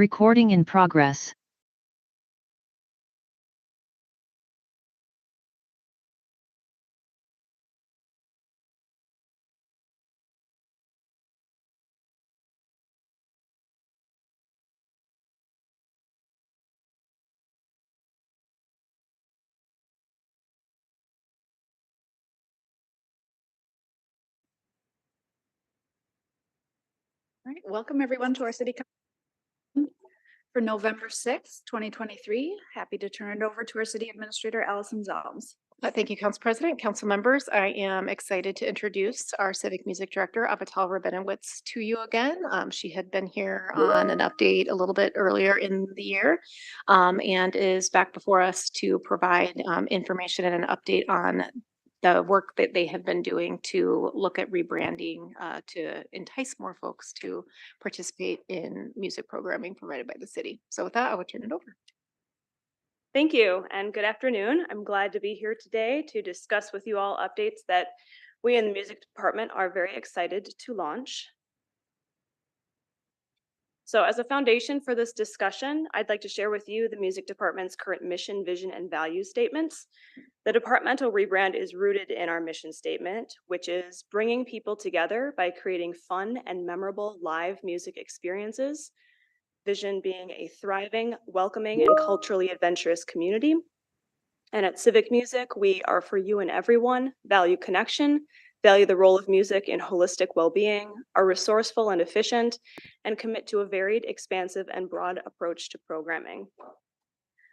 Recording in progress. All right, welcome everyone to our city council for November 6th, 2023. Happy to turn it over to our city administrator, Allison Zalms. Thank you, Council President, Council members. I am excited to introduce our Civic Music Director, Avital Rabinowitz, to you again. She had been here on an update a little bit earlier in the year and is back before us to provide information and an update on the work that they have been doing to look at rebranding to entice more folks to participate in music programming provided by the city. So with that, I would turn it over. Thank you and good afternoon. I'm glad to be here today to discuss with you all updates that we in the music department are very excited to launch. So as a foundation for this discussion, I'd like to share with you the music department's current mission, vision, and value statements. The departmental rebrand is rooted in our mission statement, which is bringing people together by creating fun and memorable live music experiences. Vision being a thriving, welcoming, and culturally adventurous community. And at Civic Music, we are for you and everyone, value connection, value the role of music in holistic well-being, are resourceful and efficient, and commit to a varied, expansive, and broad approach to programming.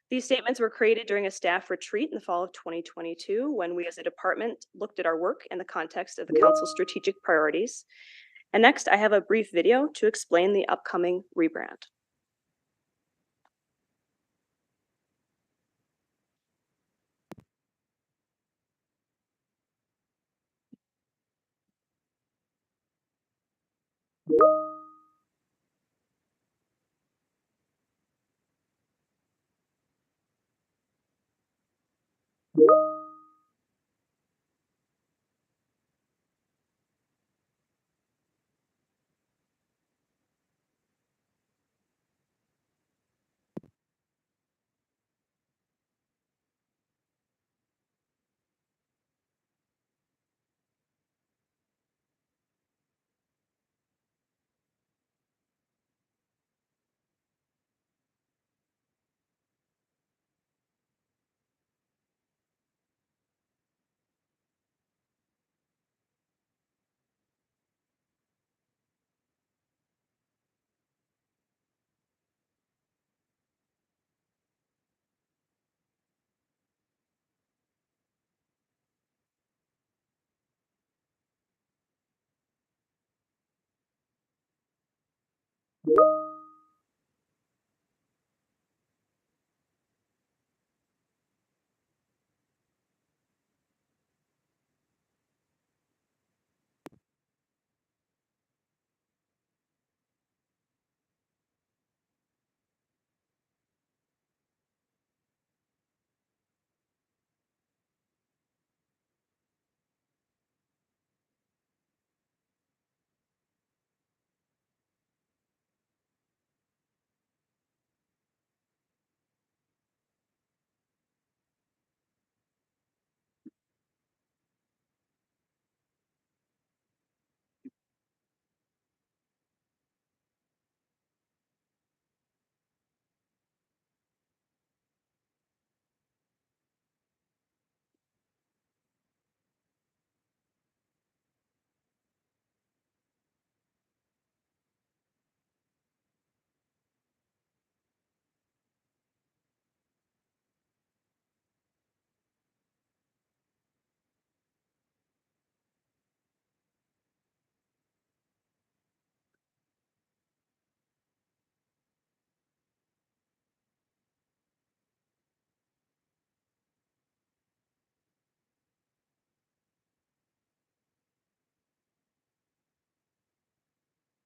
These statements were created during a staff retreat in the fall of 2022 when we as a department looked at our work in the context of the council's strategic priorities. And next, I have a brief video to explain the upcoming rebrand.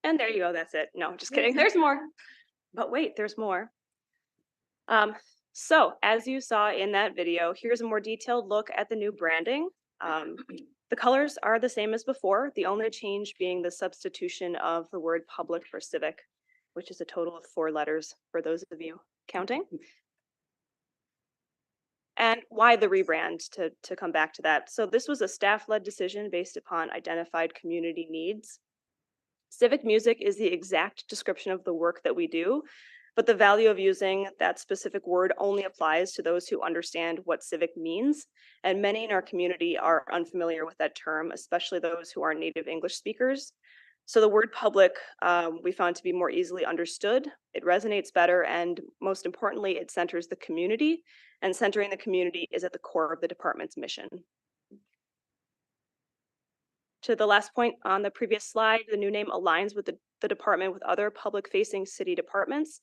And there you go, that's it. No, just kidding, there's more. But wait, there's more. So as you saw in that video, here's a more detailed look at the new branding. The colors are the same as before, the only change being the substitution of the word public for civic. which is a total of 4 letters for those of you counting. And why the rebrand, to come back to that. So this was a staff-led decision based upon identified community needs. Civic music is the exact description of the work that we do, but the value of using that specific word only applies to those who understand what civic means. And many in our community are unfamiliar with that term, especially those who are native English speakers. So the word public we found to be more easily understood. It resonates better, and most importantly, it centers the community, and centering the community is at the core of the department's mission. To the last point on the previous slide, the new name aligns with the department with other public-facing city departments.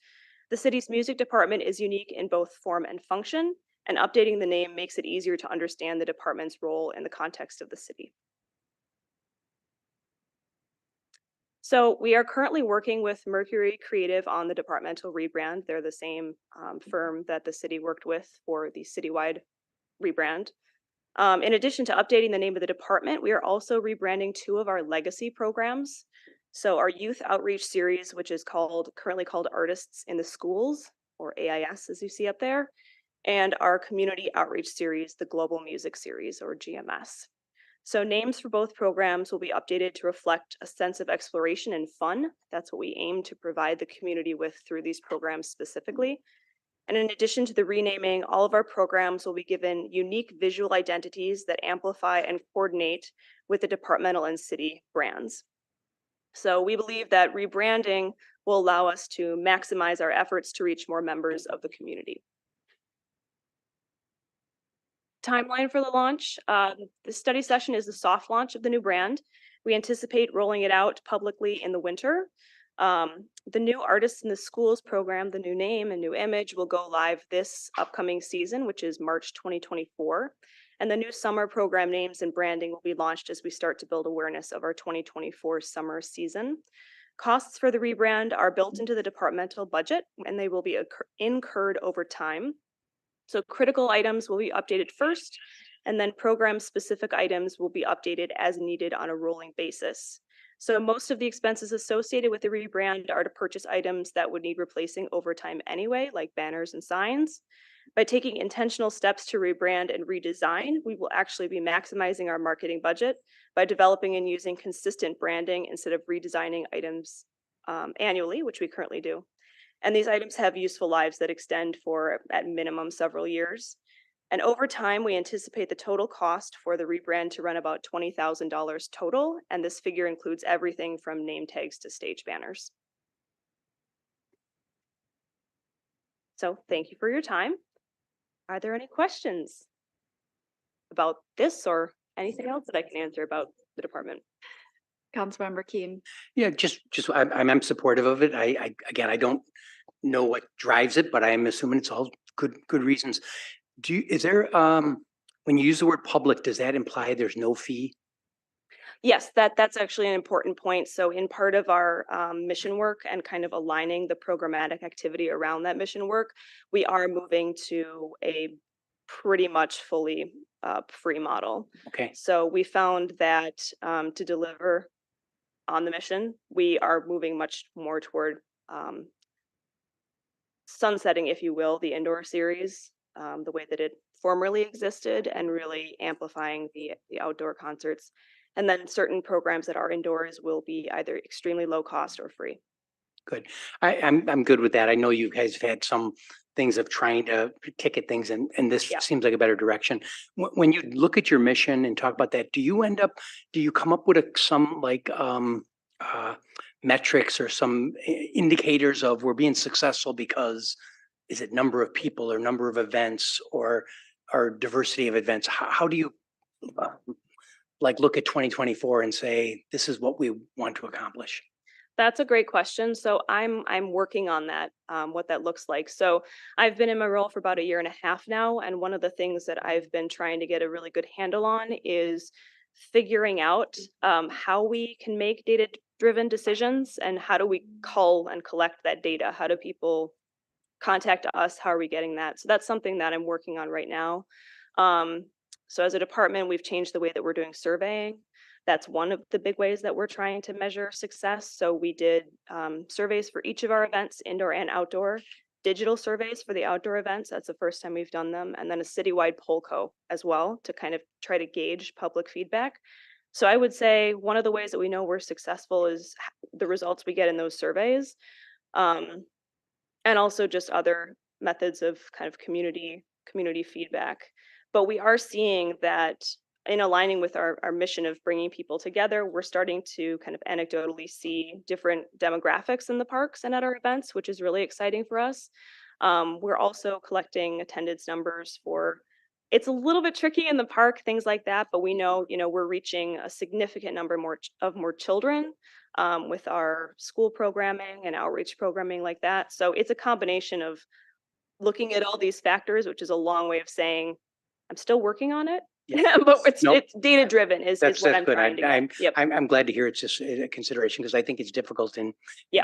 The city's music department is unique in both form and function, and updating the name makes it easier to understand the department's role in the context of the city. So we are currently working with Mercury Creative on the departmental rebrand. They're the same firm that the city worked with for the citywide rebrand. In addition to updating the name of the department, we are also rebranding 2 of our legacy programs. So our youth outreach series, which is currently called Artists in the Schools, or AIS as you see up there, and our community outreach series, the Global Music Series, or GMS. So names for both programs will be updated to reflect a sense of exploration and fun. That's what we aim to provide the community with through these programs specifically. And in addition to the renaming, all of our programs will be given unique visual identities that amplify and coordinate with the departmental and city brands. So we believe that rebranding will allow us to maximize our efforts to reach more members of the community. Timeline for the launch. The study session is the soft launch of the new brand. We anticipate rolling it out publicly in the winter. The new Artists in the Schools program, the new name and new image, will go live this upcoming season, which is March 2024. And the new summer program names and branding will be launched as we start to build awareness of our 2024 summer season. Costs for the rebrand are built into the departmental budget, and they will be incurred over time. So critical items will be updated first, and then program-specific items will be updated as needed on a rolling basis. So most of the expenses associated with the rebrand are to purchase items that would need replacing over time anyway, like banners and signs. By taking intentional steps to rebrand and redesign, we will actually be maximizing our marketing budget by developing and using consistent branding instead of redesigning items annually, which we currently do. And these items have useful lives that extend for, at minimum, several years. And over time, we anticipate the total cost for the rebrand to run about $20,000 total, and this figure includes everything from name tags to stage banners. So thank you for your time. Are there any questions about this or anything else that I can answer about the department? Councilmember Keen. Yeah, I'm supportive of it. Again, I don't know what drives it, but I am assuming it's all good reasons. Is there, when you use the word public, does that imply there's no fee? Yes, that's actually an important point. So in part of our mission work and kind of aligning the programmatic activity around that mission work, we are moving to a pretty much fully free model. Okay. So we found that to deliver on the mission, we are moving much more toward sunsetting, if you will, the indoor series, the way that it formerly existed, and really amplifying the outdoor concerts. And then certain programs that are indoors will be either extremely low cost or free. Good. I'm good with that. I know you guys have had some things of trying to ticket things, and this Yeah. seems like a better direction. When you look at your mission and talk about that, do you come up with some metrics or some indicators of we're being successful because is it number of people or number of events or diversity of events? How do you look at 2024 and say this is what we want to accomplish? That's a great question. So I'm working on that, what that looks like. So I've been in my role for about 1.5 years now, and one of the things that I've been trying to get a really good handle on is figuring out how we can make data-driven decisions, and how do we cull and collect that data? How do people contact us? How are we getting that? So that's something that I'm working on right now. So as a department, we've changed the way that we're doing surveying. That's one of the big ways that we're trying to measure success. So we did surveys for each of our events, indoor and outdoor, digital surveys for the outdoor events. That's the first time we've done them. And then a citywide poll as well to kind of try to gauge public feedback. So I would say one of the ways that we know we're successful is the results we get in those surveys. And also just other methods of kind of community feedback. But we are seeing that in aligning with our mission of bringing people together, we're starting to kind of anecdotally see different demographics in the parks and at our events, which is really exciting for us. We're also collecting attendance numbers for, it's a little bit tricky in the park, things like that, but we know, we're reaching a significant number more children with our school programming and outreach programming like that. So it's a combination of looking at all these factors, which is a long way of saying, I'm still working on it. Yeah. But it's Nope. data driven is what I'm good. trying to get. Yep. I'm glad to hear it's just a consideration because I think it's difficult in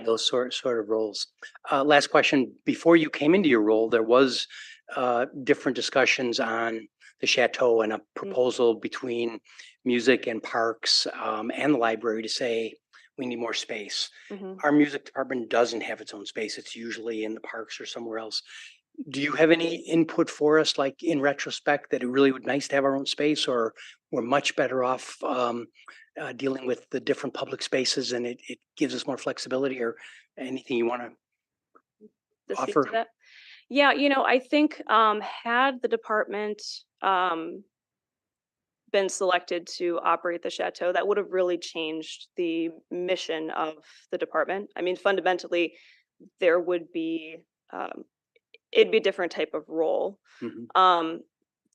those sort of roles. Last question, before you came into your role, there was different discussions on the Chateau and a proposal between music and parks and the library to say we need more space. Our music department doesn't have its own space. It's usually in the parks or somewhere else. Do you have any input for us, like in retrospect, that it really would nice to have our own space, or we're much better off dealing with the different public spaces and it gives us more flexibility, or anything you want to Speak offer? to that? Yeah, I think had the department been selected to operate the Chateau, that would have really changed the mission of the department. I mean, fundamentally, there would be it'd be a different type of role.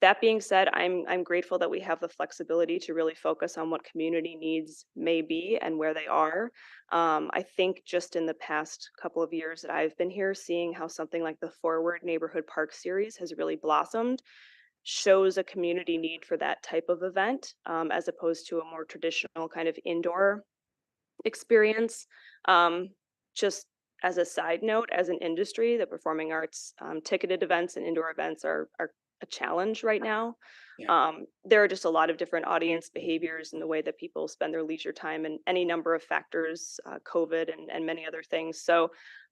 That being said, I'm grateful that we have the flexibility to really focus on what community needs may be and where they are. I think just in the past couple of years that I've been here, seeing how something like the Forward Neighborhood Park Series has really blossomed shows a community need for that type of event, as opposed to a more traditional kind of indoor experience. Just as a side note, as an industry, the performing arts ticketed events and indoor events are a challenge right now. There are just a lot of different audience behaviors in the way that people spend their leisure time and any number of factors, COVID and many other things. So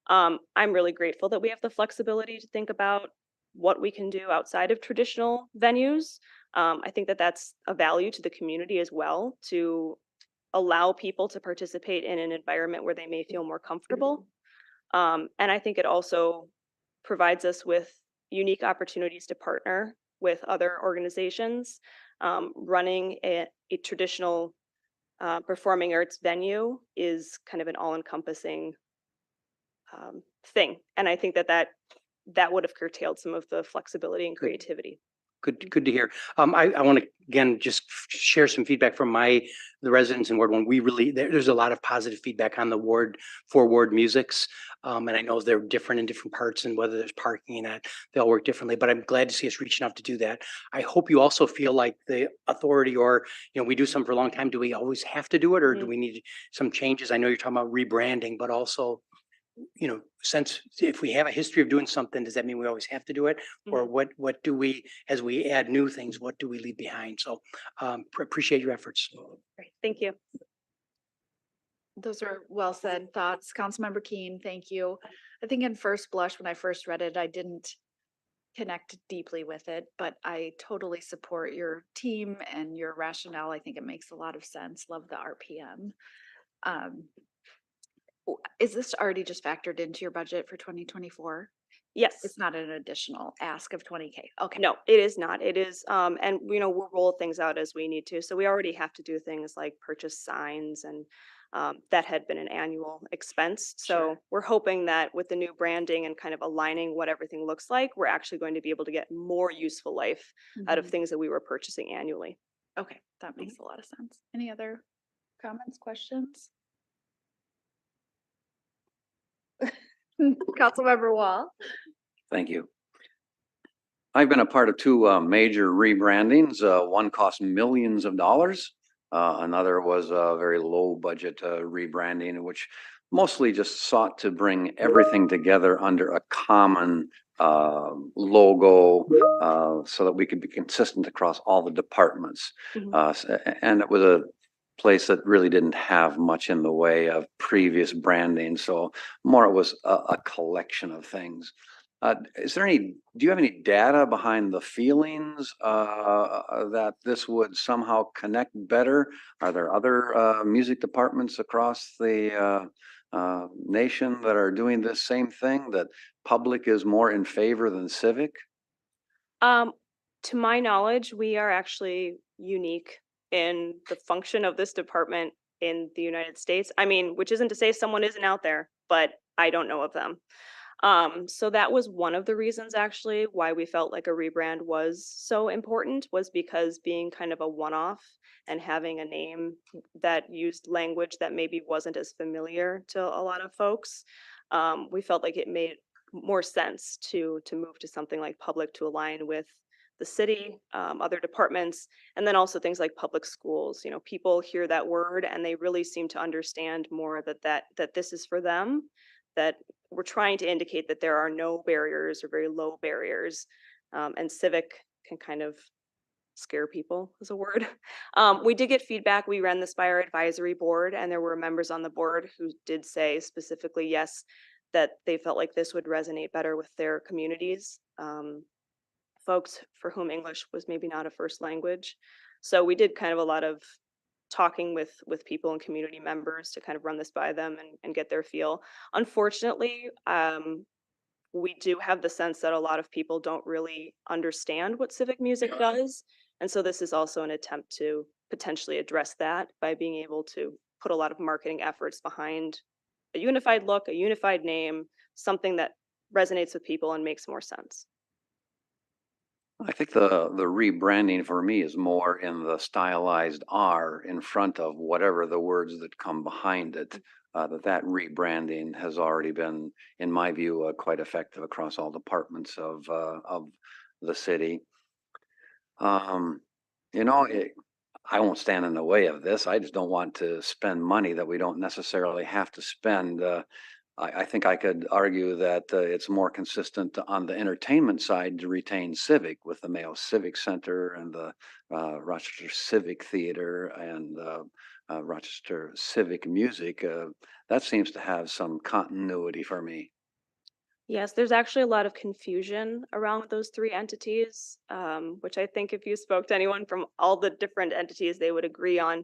I'm really grateful that we have the flexibility to think about what we can do outside of traditional venues. I think that that's a value to the community as well, to allow people to participate in an environment where they may feel more comfortable. And I think it also provides us with unique opportunities to partner with other organizations. Running a traditional performing arts venue is kind of an all-encompassing thing. And I think that would have curtailed some of the flexibility and creativity. Good to hear. I want to again just share some feedback from the residents in Ward 1. We really there's a lot of positive feedback on the ward musics, and I know they're different in different parts, and whether there's parking and that they all work differently. But I'm glad to see us reaching out to do that. I hope you also feel like the authority, or we do something for a long time. Do we always have to do it, or do we need some changes? I know you're talking about rebranding, but also, since if we have a history of doing something, does that mean we always have to do it? Or what do we, as we add new things, what do we leave behind? So appreciate your efforts. Great. Thank you. Those are well said thoughts. Councilmember Keen, thank you. I think in first blush, when I first read it, I didn't connect deeply with it, but I totally support your team and your rationale. I think it makes a lot of sense. Love the RPM. Is this already just factored into your budget for 2024? Yes. It's not an additional ask of 20K. Okay. No, it is not. It is, and we'll roll things out as we need to. So we already have to do things like purchase signs, and that had been an annual expense. So Sure. we're hoping that with the new branding and kind of aligning what everything looks like, we're actually going to be able to get more useful life out of Mhm. things that we were purchasing annually. Okay, that makes a lot of sense. Any other comments, questions? Councilmember Wall. Thank you. I've been a part of two major rebrandings. One cost millions of dollars. Another was a very low budget rebranding, which mostly just sought to bring everything together under a common logo so that we could be consistent across all the departments. And it was place that really didn't have much in the way of previous branding. So more it was a collection of things. Do you have any data behind the feelings that this would somehow connect better? Are there other music departments across the nation that are doing this same thing, that public is more in favor than civic? Um, to my knowledge, we are actually unique in the function of this department in the United States. I mean, which isn't to say someone isn't out there, but I don't know of them. So that was one of the reasons actually why we felt like a rebrand was so important, was because being kind of a one-off and having a name that used language that maybe wasn't as familiar to a lot of folks, we felt like it made more sense to move to something like public to align with the city, other departments, and then also things like public schools. You know, people hear that word and they really seem to understand more that this is for them, that we're trying to indicate that there are no barriers or very low barriers, and civic can kind of scare people is a word. We did get feedback. We ran this by our advisory board, and there were members on the board who did say specifically, yes, that they felt like this would resonate better with their communities, folks for whom English was maybe not a first language. So we did kind of a lot of talking with people and community members to kind of run this by them and get their feel. Unfortunately, we do have the sense that a lot of people don't really understand what civic music does. And so this is also an attempt to potentially address that by being able to put a lot of marketing efforts behind a unified look, a unified name, something that resonates with people and makes more sense. I think the rebranding for me is more in the stylized R in front of whatever the words that come behind it. That rebranding has already been, in my view, quite effective across all departments of the city. Um, you know, I won't stand in the way of this. I just don't want to spend money that we don't necessarily have to spend. I think I could argue that it's more consistent on the entertainment side to retain Civic with the Mayo Civic Center and the Rochester Civic Theater and Rochester Civic Music. That seems to have some continuity for me. Yes, there's actually a lot of confusion around those three entities, which I think if you spoke to anyone from all the different entities, they would agree on.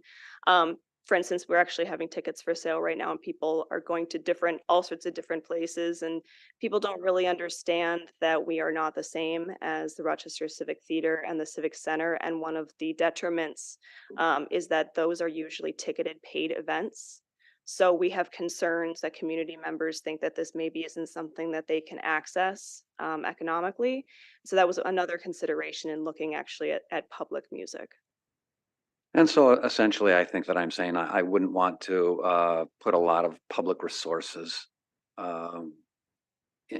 For instance, we're actually having tickets for sale right now, and people are going to all sorts of different places, and people don't really understand that we are not the same as the Rochester Civic Theater and the Civic Center. And one of the detriments is that those are usually ticketed paid events. So we have concerns that community members think that this maybe isn't something that they can access economically. So that was another consideration in looking actually at public music. And so essentially, I think that I'm saying I wouldn't want to put a lot of public resources um,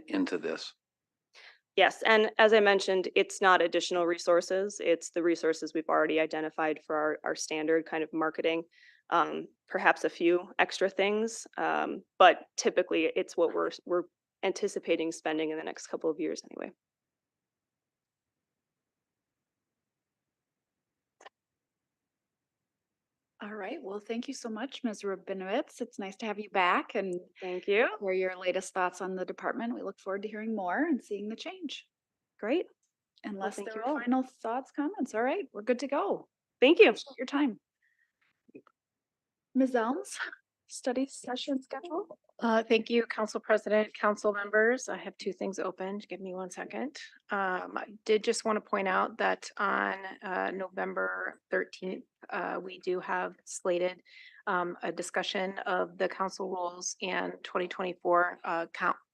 into this. Yes, and as I mentioned, it's not additional resources. It's the resources we've already identified for our standard kind of marketing. Perhaps a few extra things, but typically it's what we're anticipating spending in the next couple of years anyway. All right, well, thank you so much, Ms. Rabinowitz. It's nice to have you back and Thank you. hear your latest thoughts on the department. We look forward to hearing more and seeing the change. Great. Unless thank there you are all. final thoughts, comments. All right, we're good to go. Thank you. Appreciate your time. Ms. Elms, study session schedule? Thank you, Council President, council members. I have two things open. Give me 1 second. I did just want to point out that on November 13th, we do have slated a discussion of the council rules and 2024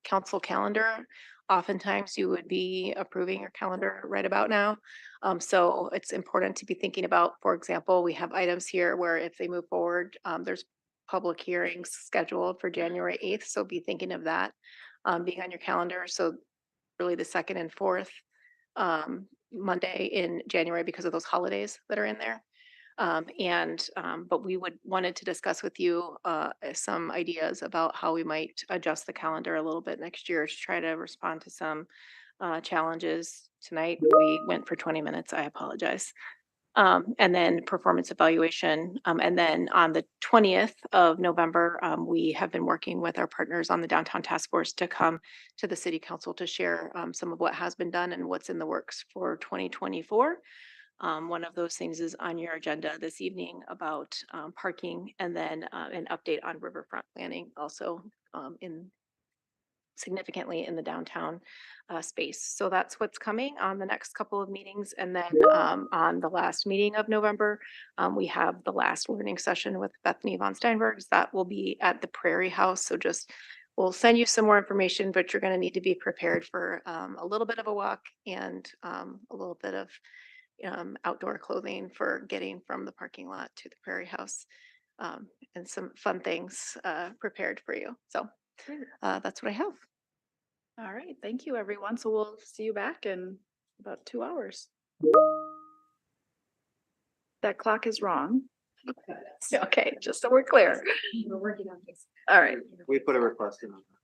council calendar. Oftentimes you would be approving your calendar right about now. So it's important to be thinking about, for example, we have items here where if they move forward, there's public hearings scheduled for January 8th. So be thinking of that being on your calendar. So really the second and fourth Monday in January because of those holidays that are in there. But we wanted to discuss with you some ideas about how we might adjust the calendar a little bit next year to try to respond to some challenges. Tonight we went for 20 minutes. I apologize. And then performance evaluation. And then on the 20th of November, we have been working with our partners on the downtown task force to come to the city council to share some of what has been done and what's in the works for 2024. One of those things is on your agenda this evening about parking, and then an update on riverfront planning also significantly in the downtown space. So that's what's coming on the next couple of meetings. And then on the last meeting of November, we have the last learning session with Bethany von Steinbergs. That will be at the Prairie House. So just we'll send you some more information, but you're going to need to be prepared for a little bit of a walk and a little bit of outdoor clothing for getting from the parking lot to the Prairie House, and some fun things prepared for you. So that's what I have. All right, thank you, everyone. So we'll see you back in about 2 hours. That clock is wrong. Okay, just so we're clear. We're working on this. All right. We put a request in on that.